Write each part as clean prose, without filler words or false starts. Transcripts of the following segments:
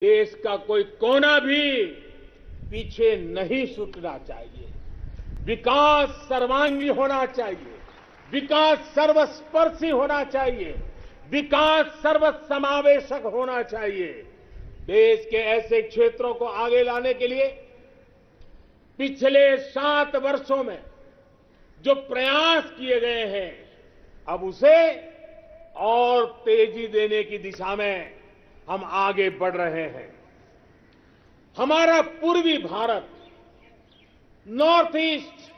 देश का कोई कोना भी पीछे नहीं छूटना चाहिए। विकास सर्वांगी होना चाहिए, विकास सर्वस्पर्शी होना चाहिए, विकास सर्वसमावेशक होना चाहिए। देश के ऐसे क्षेत्रों को आगे लाने के लिए पिछले 7 वर्षों में जो प्रयास किए गए हैं, अब उसे और तेजी देने की दिशा में हम आगे बढ़ रहे हैं। हमारा पूर्वी भारत, नॉर्थ ईस्ट,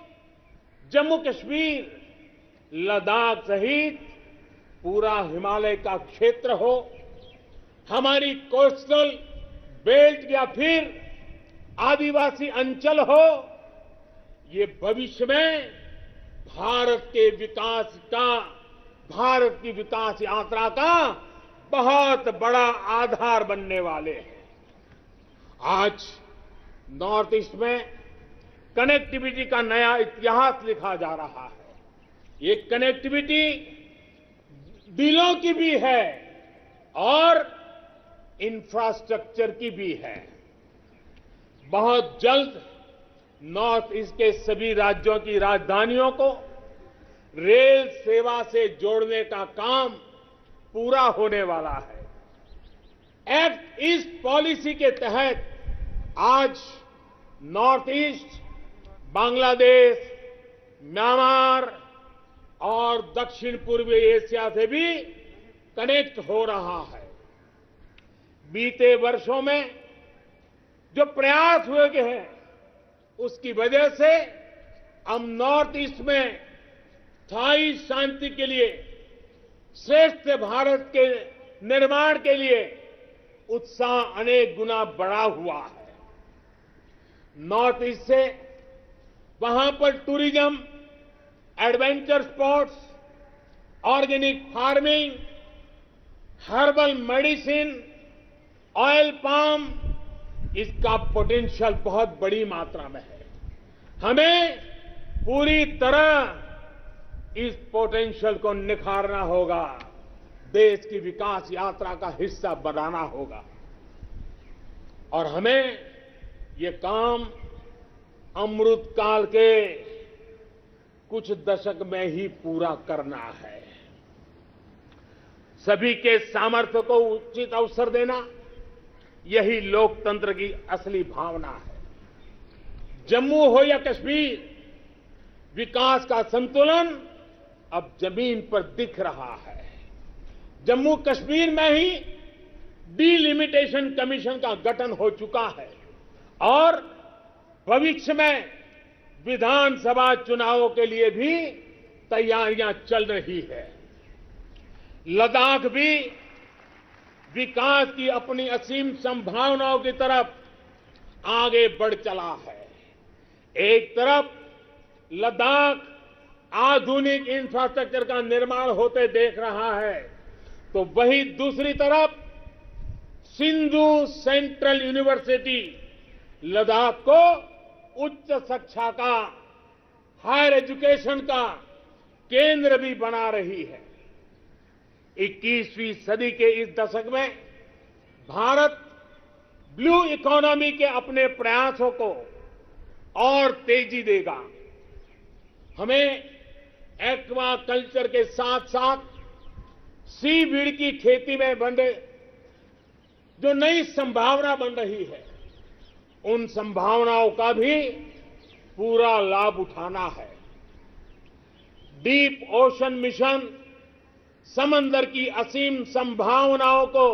जम्मू कश्मीर, लद्दाख सहित पूरा हिमालय का क्षेत्र हो, हमारी कोस्टल बेल्ट या फिर आदिवासी अंचल हो, ये भविष्य में भारत के विकास का, भारत की विकास यात्रा का बहुत बड़ा आधार बनने वाले हैं। आज नॉर्थ ईस्ट में कनेक्टिविटी का नया इतिहास लिखा जा रहा है। ये कनेक्टिविटी दिलों की भी है और इंफ्रास्ट्रक्चर की भी है। बहुत जल्द नॉर्थ ईस्ट के सभी राज्यों की राजधानियों को रेल सेवा से जोड़ने का काम पूरा होने वाला है। एक्ट ईस्ट पॉलिसी के तहत आज नॉर्थ ईस्ट बांग्लादेश, म्यांमार और दक्षिण पूर्वी एशिया से भी कनेक्ट हो रहा है। बीते वर्षों में जो प्रयास हुए हैं, उसकी वजह से हम नॉर्थ ईस्ट में स्थायी शांति के लिए, श्रेष्ठ भारत के निर्माण के लिए उत्साह अनेक गुना बढ़ा हुआ है। नॉर्थ ईस्ट से वहां पर tourism, adventure sports, organic farming, herbal medicine, oil palm, इसका पोटेंशियल बहुत बड़ी मात्रा में है। हमें पूरी तरह इस पोटेंशियल को निखारना होगा, देश की विकास यात्रा का हिस्सा बनाना होगा और हमें ये काम अमृत काल के कुछ दशक में ही पूरा करना है। सभी के सामर्थ्य को उचित अवसर देना, यही लोकतंत्र की असली भावना है। जम्मू हो या कश्मीर, विकास का संतुलन अब जमीन पर दिख रहा है। जम्मू कश्मीर में ही डिलिमिटेशन कमीशन का गठन हो चुका है और भविष्य में विधानसभा चुनावों के लिए भी तैयारियां चल रही है। लद्दाख भी विकास की अपनी असीम संभावनाओं की तरफ आगे बढ़ चला है। एक तरफ लद्दाख आधुनिक इंफ्रास्ट्रक्चर का निर्माण होते देख रहा है, तो वहीं दूसरी तरफ सिंधु सेंट्रल यूनिवर्सिटी लद्दाख को उच्च शिक्षा का, हायर एजुकेशन का केंद्र भी बना रही है। 21वीं सदी के इस दशक में भारत ब्लू इकोनॉमी के अपने प्रयासों को और तेजी देगा। हमें एक्वा कल्चर के साथ साथ सीवीड की खेती में जो नई संभावना बन रही है, उन संभावनाओं का भी पूरा लाभ उठाना है। डीप ओशन मिशन समंदर की असीम संभावनाओं को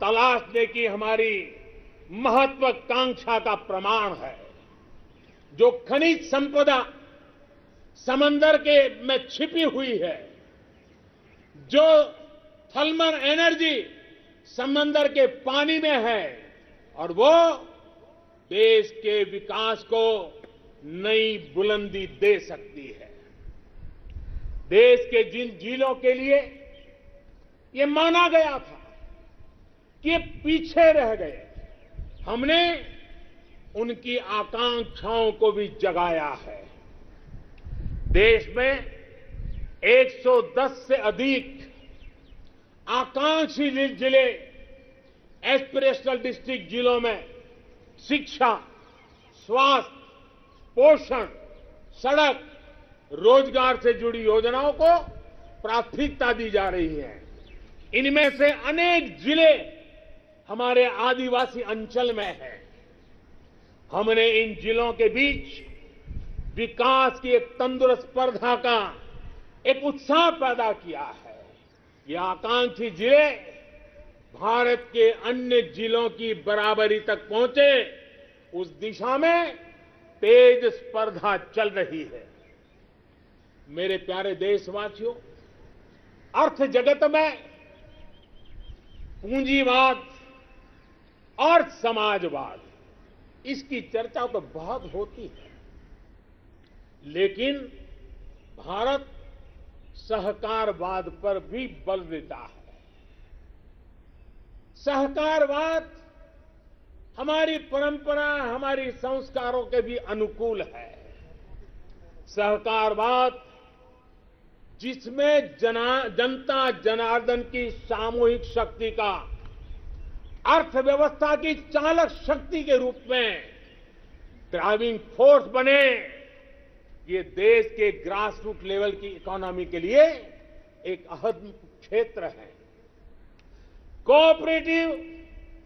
तलाशने की हमारी महत्वाकांक्षा का प्रमाण है। जो खनिज संपदा समंदर के में छिपी हुई है, जो थर्मल एनर्जी समंदर के पानी में है, और वो देश के विकास को नई बुलंदी दे सकती है। देश के जिन झीलों के लिए ये माना गया था कि ये पीछे रह गए, हमने उनकी आकांक्षाओं को भी जगाया है। देश में 110 से अधिक आकांक्षी जिले एस्पिरेशनल डिस्ट्रिक्ट जिलों में शिक्षा, स्वास्थ्य, पोषण, सड़क, रोजगार से जुड़ी योजनाओं को प्राथमिकता दी जा रही है। इनमें से अनेक जिले हमारे आदिवासी अंचल में हैं। हमने इन जिलों के बीच विकास की एक तंदुरुस्त स्पर्धा का एक उत्साह पैदा किया है। ये आकांक्षी जिले भारत के अन्य जिलों की बराबरी तक पहुंचे, उस दिशा में तेज स्पर्धा चल रही है। मेरे प्यारे देशवासियों, अर्थ जगत में पूंजीवाद और समाजवाद, इसकी चर्चा तो बहुत होती है, लेकिन भारत सहकारवाद पर भी बल देता है। सहकारवाद हमारी परंपरा, हमारी संस्कारों के भी अनुकूल है। सहकारवाद जिसमें जनता जनार्दन की सामूहिक शक्ति का अर्थव्यवस्था की चालक शक्ति के रूप में ड्राइविंग फोर्स बने, ये देश के ग्रासरूट लेवल की इकोनॉमी के लिए एक अहम क्षेत्र है। कोऑपरेटिव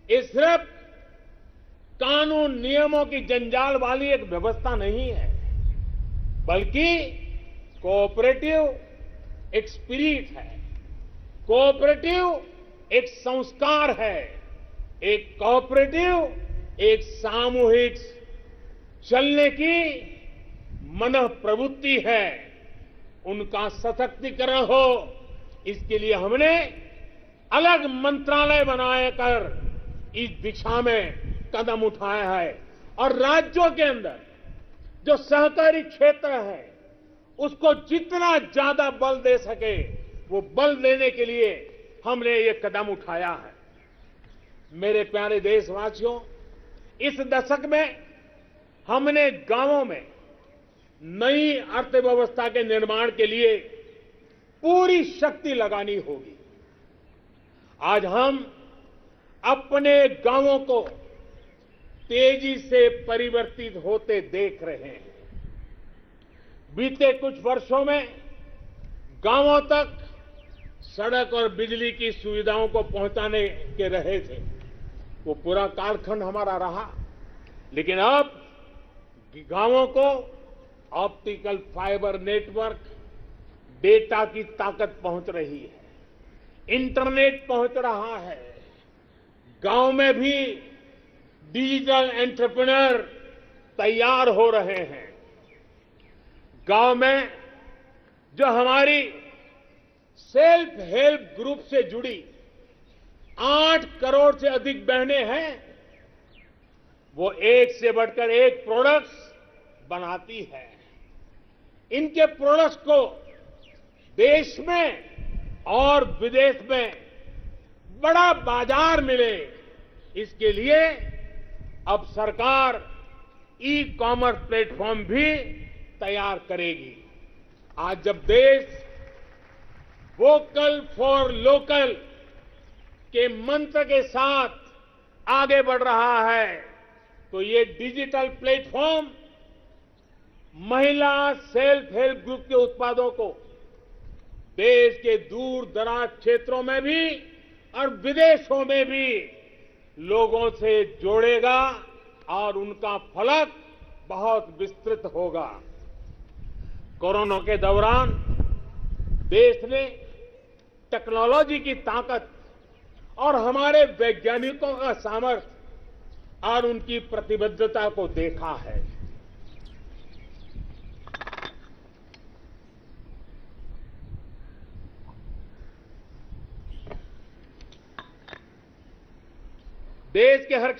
ये सिर्फ कानून नियमों की जंजाल वाली एक व्यवस्था नहीं है, बल्कि कोऑपरेटिव एक स्पिरिट है, कोऑपरेटिव एक संस्कार है, एक कोऑपरेटिव एक सामूहिक चलने की मन प्रवृत्ति है। उनका सशक्तिकरण हो, इसके लिए हमने अलग मंत्रालय बनाकर इस दिशा में कदम उठाया है। और राज्यों के अंदर जो सहकारी क्षेत्र है, उसको जितना ज्यादा बल दे सके, वो बल देने के लिए हमने ये कदम उठाया है। मेरे प्यारे देशवासियों, इस दशक में हमने गांवों में नई अर्थव्यवस्था के निर्माण के लिए पूरी शक्ति लगानी होगी। आज हम अपने गांवों को तेजी से परिवर्तित होते देख रहे हैं। बीते कुछ वर्षों में गांवों तक सड़क और बिजली की सुविधाओं को पहुंचाने के रहे थे, वो पूरा कालखंड हमारा रहा। लेकिन अब गांवों को ऑप्टिकल फाइबर नेटवर्क, डेटा की ताकत पहुंच रही है, इंटरनेट पहुंच रहा है। गांव में भी डिजिटल एंटरप्रेन्योर तैयार हो रहे हैं। गांव में जो हमारी सेल्फ हेल्प ग्रुप से जुड़ी 8 करोड़ से अधिक बहनें हैं, वो एक से बढ़कर एक प्रोडक्ट्स बनाती है। इनके प्रोडक्ट्स को देश में और विदेश में बड़ा बाजार मिले, इसके लिए अब सरकार ई कॉमर्स प्लेटफॉर्म भी तैयार करेगी। आज जब देश वोकल फॉर लोकल के मंत्र के साथ आगे बढ़ रहा है, तो ये डिजिटल प्लेटफॉर्म महिला सेल्फ हेल्प ग्रुप के उत्पादों को देश के दूर दराज क्षेत्रों में भी और विदेशों में भी लोगों से जोड़ेगा और उनका फलक बहुत विस्तृत होगा। कोरोना के दौरान देश ने टेक्नोलॉजी की ताकत और हमारे वैज्ञानिकों का सामर्थ्य और उनकी प्रतिबद्धता को देखा है। देश के हर